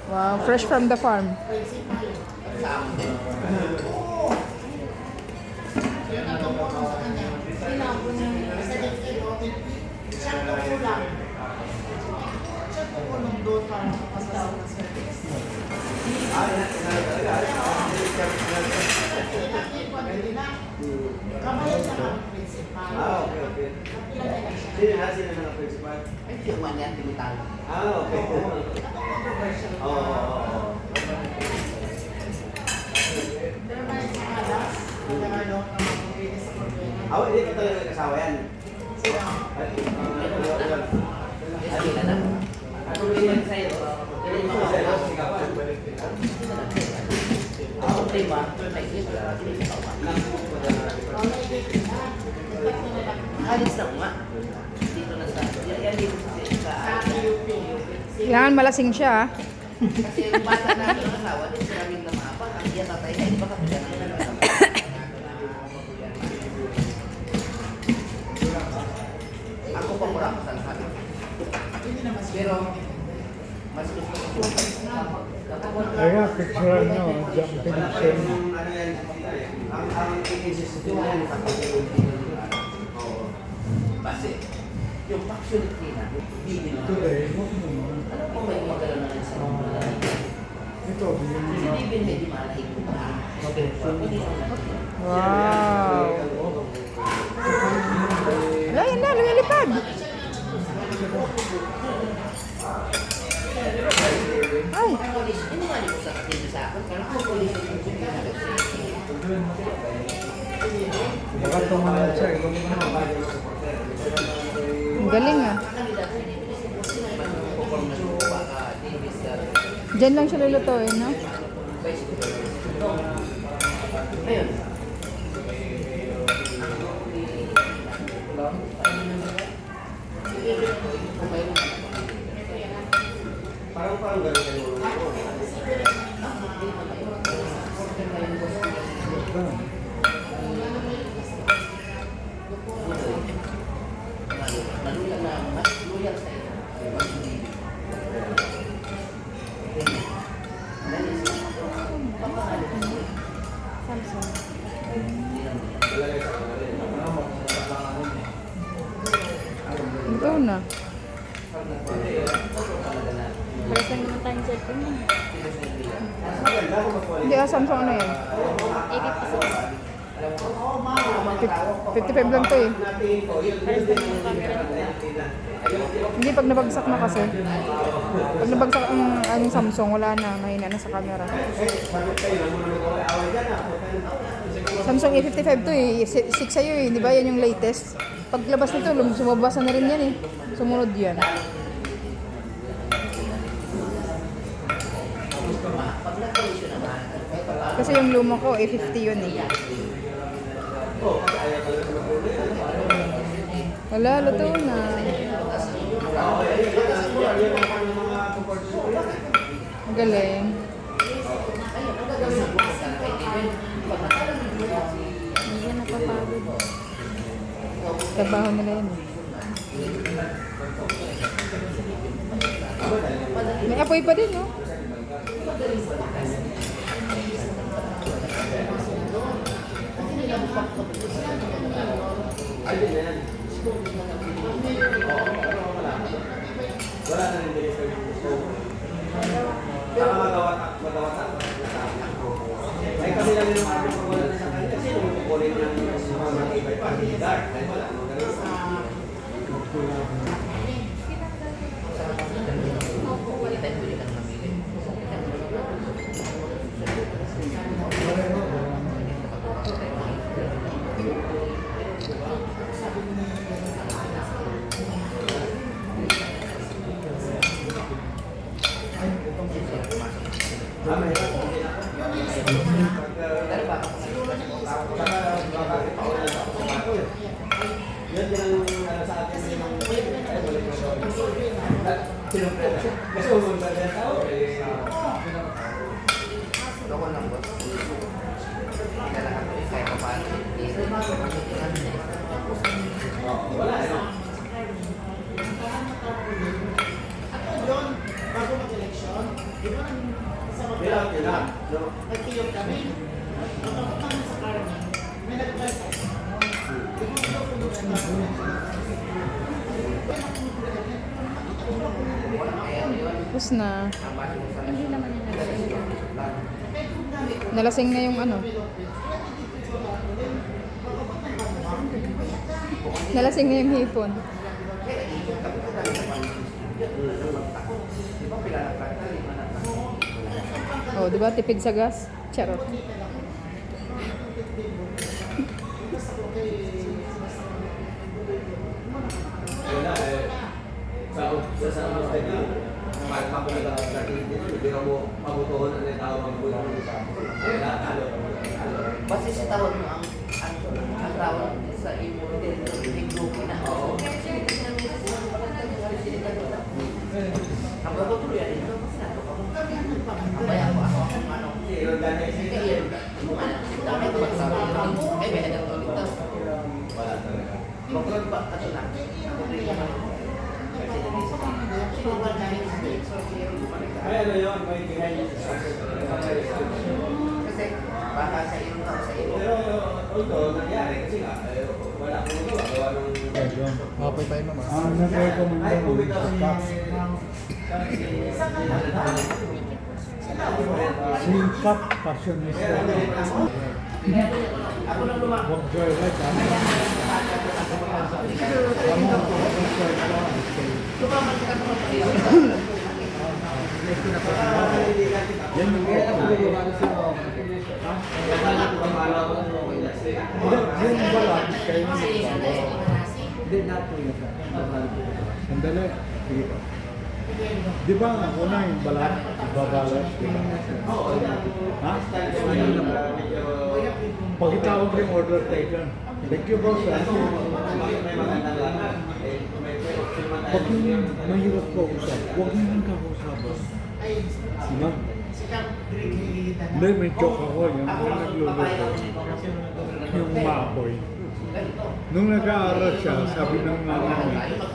Wow, fresh from the farm. Okay. Sino na principal? Ay, yung man yan, timital. Okay. Oo. Hindi ka talaga nag-asawa yan. Sila na. Ano rin sa'yo? Ilan yung mga ako tema, alis na nga. Dito na sa, yan dito sa Yan, malasing siya. kasi yung bata namin yung asawa, din sinabing na maapa, ang iya tatay na, hindi ba kapila ng ako pa mura ko sa lahat. Pero, mas gusto ko Ayan, picture nyo, jumping shell. Ano yan, ang i-insist din yan, Kasi, yung actuality na, bibili na. Ano po may magalaw na rin sa mga Ito, kasi bibili hindi malahig ko pa. Wow. Wala, yan na, lumilipad. Ay. Police, hindi nga ko sa dito sa akin, pero ako police yung baka tumangal siya, ikaw mo naman. Ang galing ah. Diyan lang siya lulutuin, no? Ayun. Parang gano'n kayo. Malulang na, mas loyal sa iyo. Samsung. Ito na. Parang naman tayong cellphone mo. Hindi, Samsung ano yan? 55 lang to eh. Hindi, pag nabagsak na kasi. Pag nabagsak ang Samsung, wala na. Mahina na sa camera. Samsung A55 to eh. 6 sa'yo eh. Di ba? Yan yung latest. Paglabas nito, sumabasa na rin yan eh. Sumunod yan. Kasi yung luma ko, A50 yun eh. Wala, luto na. Ang galing. Hindi na napapagod. Trabaho nila yun eh. May apoy pa din, no? Wala na rin delivery gusto. Pero magawa ay kami lang yung ating pagwala na sa kanila. Sino mo kukunin ng mga iba'y pag-hidar? Dahil wala nang ganun. Yan din ang sa atin yung kasi umunta din tao eh. Loko lang boss. Hindi na lang kahit pa paano. Wala ano. Bago mag-election, di ba lang, yun lang. No? Nagtiyok kami. Tapos na. Hindi naman yun nalasing. Nalasing na yung ano. Nalasing na yung hipon. Oh, di ba tipid sa gas? Charot. Wala eh. Sa mga na, kahit pa kung nag-starting dito, hindi ka mo pabutuhan na yung tao magbulang ng isa. Wala, talo. Basta sa tawag mo ang tawag sa imo din yung grupo na. Oo. Ang tutuloy yan ito. Abay ako ano. Yung dami. Sige yan. Dami ito magsabi. Ay, may hadap ulit ito. Wala talaga. Magkag ba ito na? Ay, ano yun? May behind the Kasi baka sa iyo tao sa iyo. Pero although nangyari kasi nga, wala akong magawa. Gawa nung... Okay tayo naman. Nag-recommend Ay, ko bumitaw sa si... Caps. Si Cap Passionista. Ako nang lumaki. Huwag joyride. Ano ang pag-joyride ko? Lumaman ka naman pa rin. Yan yung Kaya lang okay. gumagawa sa Yung balat, kayo yung Hindi na po yun. Sandali. Sige pa. Di ba nga una yung balat, babalat, di ba? Oo, Ha? medyo... Pag itawag yung order taken, thank you boss. May magandang lahat. May option man Pag tayo. yung mahirap ko usap, huwag mo nang kausap. Diba? Hindi, may joke ako. Yung nagluluto. Yung maapoy. Nung nag-aaral siya, sabi ng nanay niya,